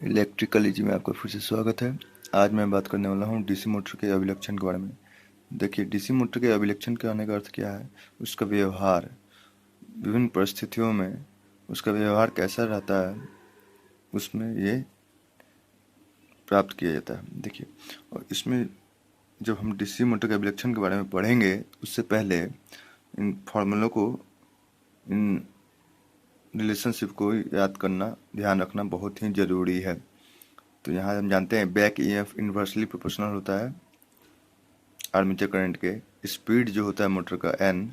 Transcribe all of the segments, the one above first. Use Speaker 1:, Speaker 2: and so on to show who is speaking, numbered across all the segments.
Speaker 1: Electrical easy में आपका फिर से स्वागत है। आज मैं बात करने वाला हूँ डीसी मोटर के अभिलक्षण के बारे में। देखिए, डीसी मोटर के अभिलक्षण के आने का अर्थ क्या है, उसका व्यवहार विभिन्न परिस्थितियों में उसका व्यवहार कैसा रहता है, उसमें ये प्राप्त किया जाता है। देखिए, और इसमें जब हम डीसी मोटर के अभिलक्षण के बारे में पढ़ेंगे, उससे पहले इन फॉर्मूलों को, इन रिलेशनशिप को याद करना, ध्यान रखना बहुत ही ज़रूरी है। तो यहाँ हम जानते हैं बैक ईएमएफ इन्वर्सली प्रोपोर्शनल होता है आर्मेचर करंट के, स्पीड जो होता है मोटर का एन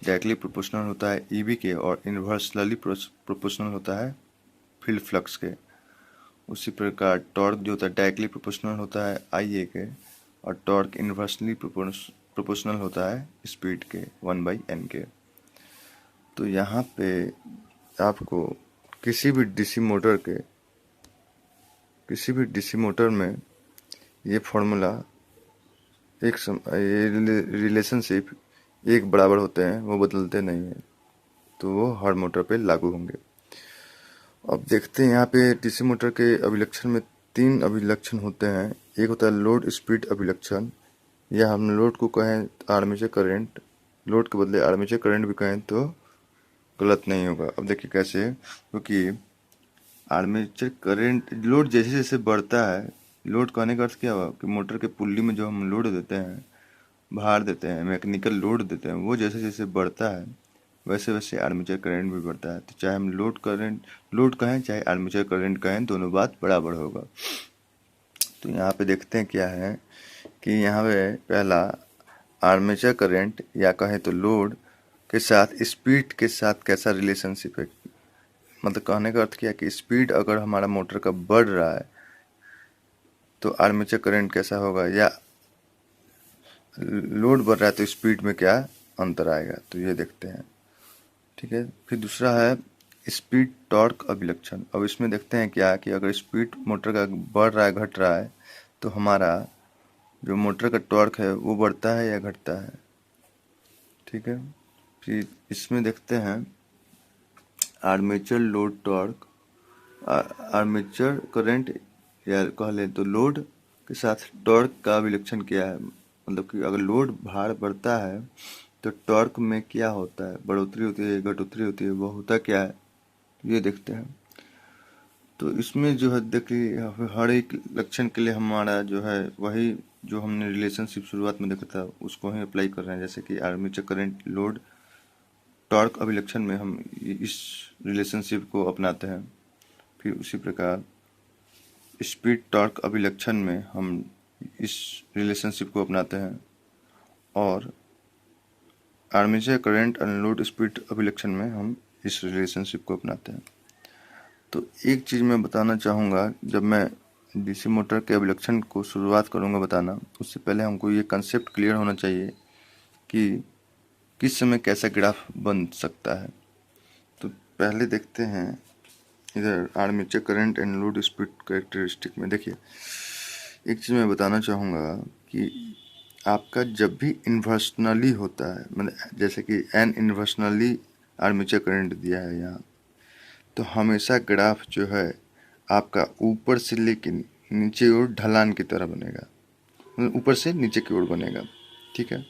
Speaker 1: डायरेक्टली प्रोपोर्शनल होता है ईबी के, और इन्वर्सली प्रोपोर्शनल होता है फील्ड फ्लक्स के। उसी प्रकार टॉर्क जो होता है डायरेक्टली प्रोपोर्शनल होता है आई ए के, और टॉर्क इन्वर्सली प्रोपोर्शनल होता है स्पीड के 1/n के। तो यहाँ पे आपको किसी भी डीसी मोटर में ये फॉर्मूला ये रिलेशनशिप एक बराबर होते हैं, वो बदलते नहीं हैं, तो वो हर मोटर पे लागू होंगे। अब देखते हैं यहाँ पे डीसी मोटर के अभिलक्षण में 3 अभिलक्षण होते हैं। एक होता है लोड स्पीड अभिलक्षण, या हम लोड को कहें आर्मेचर करंट, लोड के बदले आर्मेचर करंट भी कहें तो गलत नहीं होगा। अब देखिए कैसे, क्योंकि आर्मेचर करंट लोड जैसे जैसे बढ़ता है, लोड कहने का अर्थ क्या हुआ कि मोटर के पुल्ली में जो हम लोड देते हैं, भार देते हैं, मैकेनिकल लोड देते हैं, वो जैसे जैसे बढ़ता है वैसे वैसे आर्मेचर करंट भी बढ़ता है। तो चाहे हम लोड कहें चाहे आर्मेचर करंट कहें, दोनों बात बराबर होगा। तो यहाँ पे देखते हैं क्या है कि यहाँ पे पहला आर्मेचर करंट या कहें तो लोड के साथ स्पीड के साथ कैसा रिलेशनशिप है। मतलब कहने का अर्थ क्या है कि स्पीड अगर हमारा मोटर का बढ़ रहा है तो आर्मेचर करंट कैसा होगा, या लोड बढ़ रहा है तो स्पीड में क्या अंतर आएगा, तो ये देखते हैं। ठीक है, फिर दूसरा है स्पीड टॉर्क अभिलक्षण। अब इसमें देखते हैं क्या कि अगर स्पीड मोटर का बढ़ रहा है घट रहा है तो हमारा जो मोटर का टॉर्क है वो बढ़ता है या घटता है। ठीक है, फिर इसमें देखते हैं armature load torque, armature current या कह लें तो लोड के साथ टॉर्क का अभिलक्षण क्या है। मतलब कि अगर लोड भार बढ़ता है तो टॉर्क में क्या होता है, बढ़ोतरी होती है घटोतरी होती है, वो होता क्या है, ये देखते हैं। तो इसमें जो है देखिए हर एक लक्षण के लिए हमारा जो है वही जो हमने रिलेशनशिप शुरुआत में देखा था उसको ही अप्लाई कर रहे हैं। जैसे कि आर्मेचर करंट लोड टॉर्क अभिलक्षण में हम इस रिलेशनशिप को अपनाते हैं। फिर उसी प्रकार स्पीड टॉर्क अभिलक्षण में हम इस रिलेशनशिप को अपनाते हैं, और आर्मेचर करंट अनलोड स्पीड अभिलक्षण में हम इस रिलेशनशिप को अपनाते हैं। तो एक चीज़ मैं बताना चाहूँगा, जब मैं डीसी मोटर के अभिलक्षण को शुरुआत करूँगा बताना, उससे पहले हमको ये कंसेप्ट क्लियर होना चाहिए कि किस समय कैसा ग्राफ बन सकता है। तो पहले देखते हैं इधर armature current and load speed characteristic में। देखिए, एक चीज़ मैं बताना चाहूँगा कि आपका जब भी इन्वर्सनली होता है, मतलब जैसे कि एन इन्वर्सनली आर्मेचर करंट दिया है यहाँ, तो हमेशा ग्राफ जो है आपका ऊपर से लेकर नीचे की ओर ढलान की तरह बनेगा, मतलब ऊपर से नीचे की ओर बनेगा। ठीक है,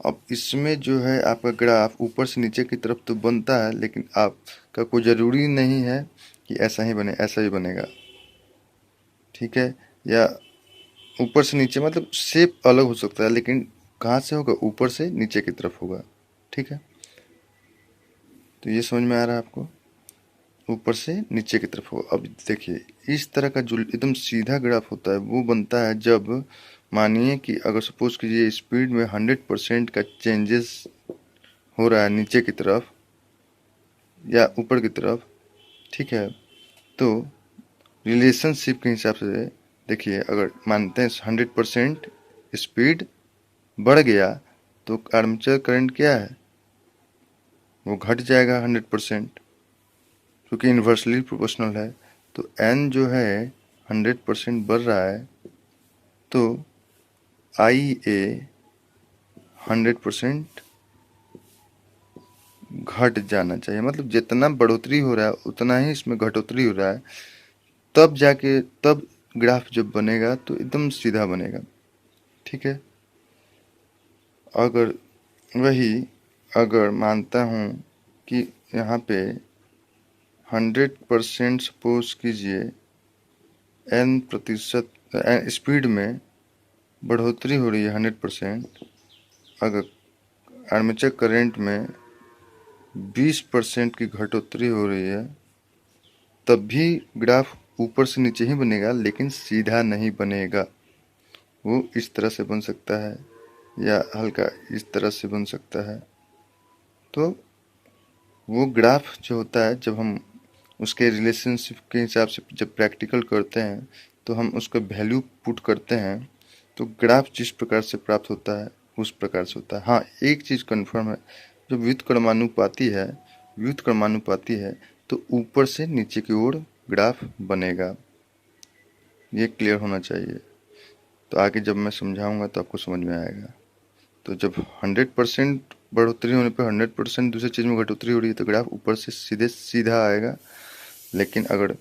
Speaker 1: अब इसमें जो है आपका ग्राफ ऊपर से नीचे की तरफ तो बनता है, लेकिन आपका कोई ज़रूरी नहीं है कि ऐसा ही बने, ऐसा ही बनेगा। ठीक है, या ऊपर से नीचे मतलब शेप अलग हो सकता है, लेकिन कहाँ से होगा, ऊपर से नीचे की तरफ होगा। ठीक है, तो ये समझ में आ रहा है आपको, ऊपर से नीचे की तरफ होगा। अब देखिए, इस तरह का जो एकदम सीधा ग्राफ होता है वो बनता है जब मानिए कि अगर सपोज कीजिए स्पीड में 100% का चेंजेस हो रहा है नीचे की तरफ या ऊपर की तरफ। ठीक है, तो रिलेशनशिप के हिसाब से देखिए, अगर मानते हैं 100% स्पीड बढ़ गया तो आर्मेचर करंट क्या है, वो घट जाएगा 100%, क्योंकि इन्वर्सली प्रोपोर्शनल है। तो एन जो है 100% बढ़ रहा है तो आई ए 100% घट जाना चाहिए। मतलब जितना बढ़ोतरी हो रहा है उतना ही इसमें घटोतरी हो रहा है। तब जाके तब ग्राफ जब बनेगा तो एकदम सीधा बनेगा। ठीक है। अगर वही अगर मानता हूँ कि यहाँ पे 100% सपोज कीजिए n% स्पीड में बढ़ोतरी हो रही है 100%, अगर आर्मेचर करंट में 20% की घटोतरी हो रही है, तब भी ग्राफ ऊपर से नीचे ही बनेगा, लेकिन सीधा नहीं बनेगा। वो इस तरह से बन सकता है या हल्का इस तरह से बन सकता है। तो वो ग्राफ जो होता है, जब हम उसके रिलेशनशिप के हिसाब से जब प्रैक्टिकल करते हैं तो हम उसका वैल्यू पुट करते हैं, तो ग्राफ जिस प्रकार से प्राप्त होता है उस प्रकार से होता है। हाँ, एक चीज़ कन्फर्म है, जो व्युत्क्रमानुपाती है तो ऊपर से नीचे की ओर ग्राफ बनेगा। ये क्लियर होना चाहिए। तो आगे जब मैं समझाऊंगा तो आपको समझ में आएगा। तो जब 100% बढ़ोतरी होने पर 100% दूसरी चीज़ में घटोतरी हो रही है तो ग्राफ ऊपर से सीधा आएगा। लेकिन अगर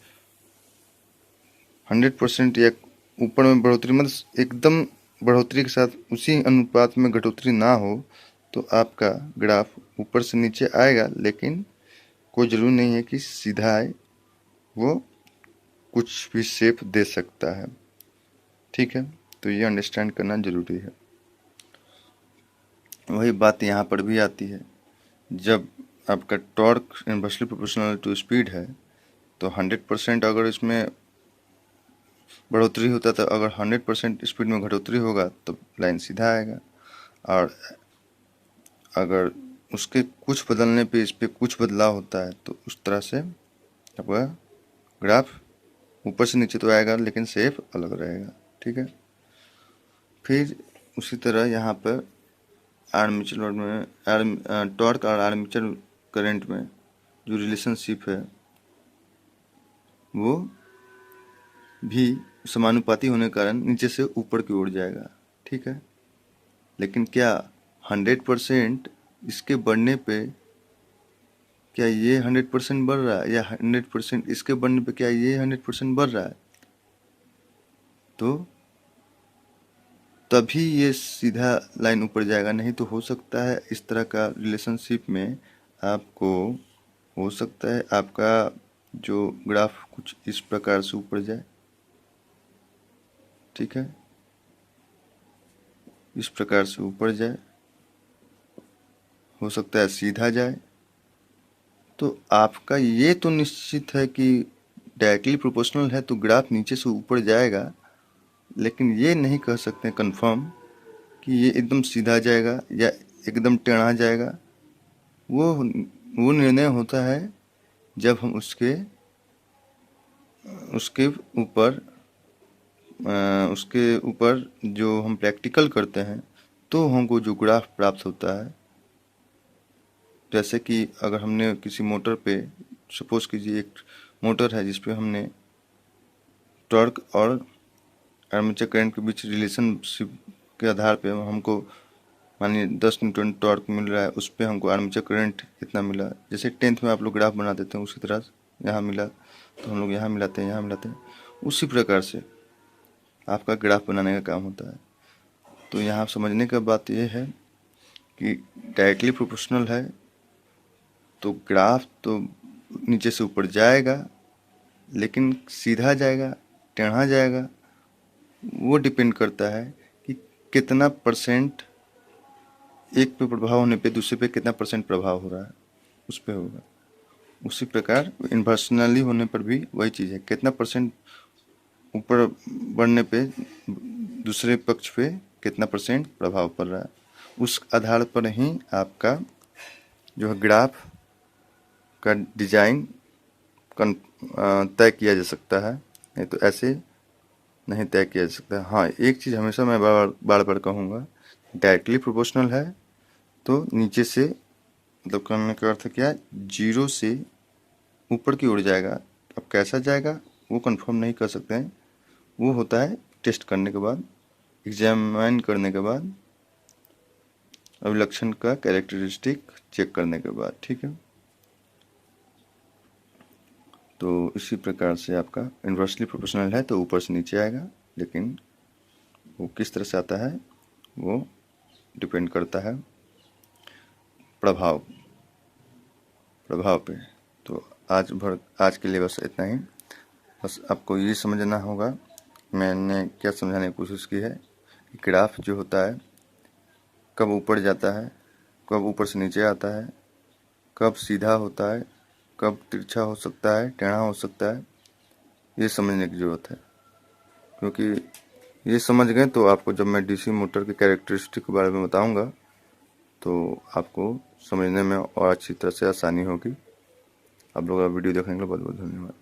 Speaker 1: 100% या ऊपर में बढ़ोतरी, मतलब एकदम बढ़ोतरी के साथ उसी अनुपात में घटोतरी ना हो, तो आपका ग्राफ ऊपर से नीचे आएगा, लेकिन कोई ज़रूरी नहीं है कि सीधा आए, वो कुछ भी शेप दे सकता है। ठीक है। तो ये अंडरस्टैंड करना ज़रूरी है। वही बात यहाँ पर भी आती है, जब आपका torque inversely proportional to speed है तो 100% अगर इसमें बढ़ोतरी होता था, अगर 100% स्पीड में घटोतरी होगा तो लाइन सीधा आएगा, और अगर उसके कुछ बदलने पे इस पे कुछ बदलाव होता है तो उस तरह से आपका ग्राफ ऊपर से नीचे तो आएगा, लेकिन शेप अलग रहेगा। ठीक है। फिर उसी तरह यहाँ पर आर्मेचर में टॉर्क और आर्मेचर करंट में जो रिलेशनशिप है वो भी समानुपाती होने के कारण नीचे से ऊपर की ओर जाएगा। ठीक है। लेकिन क्या 100% इसके बढ़ने पे क्या ये 100% बढ़ रहा है, या 100% इसके बढ़ने पे क्या ये 100% बढ़ रहा है? तो तभी ये सीधा लाइन ऊपर जाएगा। नहीं तो हो सकता है इस तरह का रिलेशनशिप में आपको हो सकता है आपका जो ग्राफ कुछ इस प्रकार से ऊपर जाए। ठीक है। इस प्रकार से ऊपर जाए, हो सकता है सीधा जाए। तो आपका ये तो निश्चित है कि डायरेक्टली प्रोपोर्शनल है तो ग्राफ नीचे से ऊपर जाएगा, लेकिन ये नहीं कह सकते कंफर्म कि ये एकदम सीधा जाएगा या एकदम टेढ़ा जाएगा। वो निर्णय होता है जब हम उसके उसके ऊपर उसके ऊपर जो हम प्रैक्टिकल करते हैं तो हमको जो ग्राफ प्राप्त होता है। जैसे कि अगर हमने किसी मोटर पे, सपोज कीजिए एक मोटर है जिस पे हमने टॉर्क और आर्मेचर करंट के बीच रिलेशनशिप के आधार पे हमको मानिए 10 न्यूटन टॉर्क मिल रहा है, उस पर हमको आर्मेचर करंट इतना मिला। जैसे 10th में आप लोग ग्राफ बना देते हैं उसी तरह यहाँ मिला तो हम लोग यहाँ मिलाते हैं, यहाँ मिलाते हैं, उसी प्रकार से आपका ग्राफ बनाने का काम होता है। तो यहाँ समझने का बात यह है कि डायरेक्टली प्रोपोर्शनल है तो ग्राफ तो नीचे से ऊपर जाएगा, लेकिन सीधा जाएगा टेढ़ा जाएगा, वो डिपेंड करता है कि कितना परसेंट एक पे प्रभाव होने पे दूसरे पे कितना परसेंट प्रभाव हो रहा है, उस पे होगा। उसी प्रकार इन्वर्सनली होने पर भी वही चीज़ है, कितना परसेंट ऊपर बढ़ने पे दूसरे पक्ष पे कितना परसेंट प्रभाव पड़ रहा है, उस आधार पर ही आपका जो है ग्राफ का डिजाइन तय किया जा सकता है। नहीं तो ऐसे नहीं तय किया जा सकता। हाँ, एक चीज़ हमेशा मैं बार बार कहूँगा, डायरेक्टली प्रोपोर्शनल है तो नीचे से, मतलब कहने का अर्थ क्या है, 0 से ऊपर की ओर जाएगा। अब कैसा जाएगा वो कंफर्म नहीं कर सकते हैं, वो होता है टेस्ट करने के बाद, एग्जामिन करने के बाद, अभिलक्षण का कैरेक्टरिस्टिक चेक करने के बाद। ठीक है। तो इसी प्रकार से आपका इन्वर्सली प्रोपोर्शनल है तो ऊपर से नीचे आएगा, लेकिन वो किस तरह से आता है वो डिपेंड करता है प्रभाव पे। तो आज के लिए बस इतना ही। बस आपको ये समझना होगा मैंने क्या समझाने की कोशिश की है कि ग्राफ जो होता है कब ऊपर जाता है, कब ऊपर से नीचे आता है, कब सीधा होता है, कब तिरछा हो सकता है, टेढ़ा हो सकता है, ये समझने की ज़रूरत है। क्योंकि ये समझ गए तो आपको जब मैं डीसी मोटर के कैरेक्टरिस्टिक के बारे में बताऊंगा तो आपको समझने में और अच्छी तरह से आसानी होगी। आप लोगों का वीडियो देखने के लिए बहुत बहुत धन्यवाद।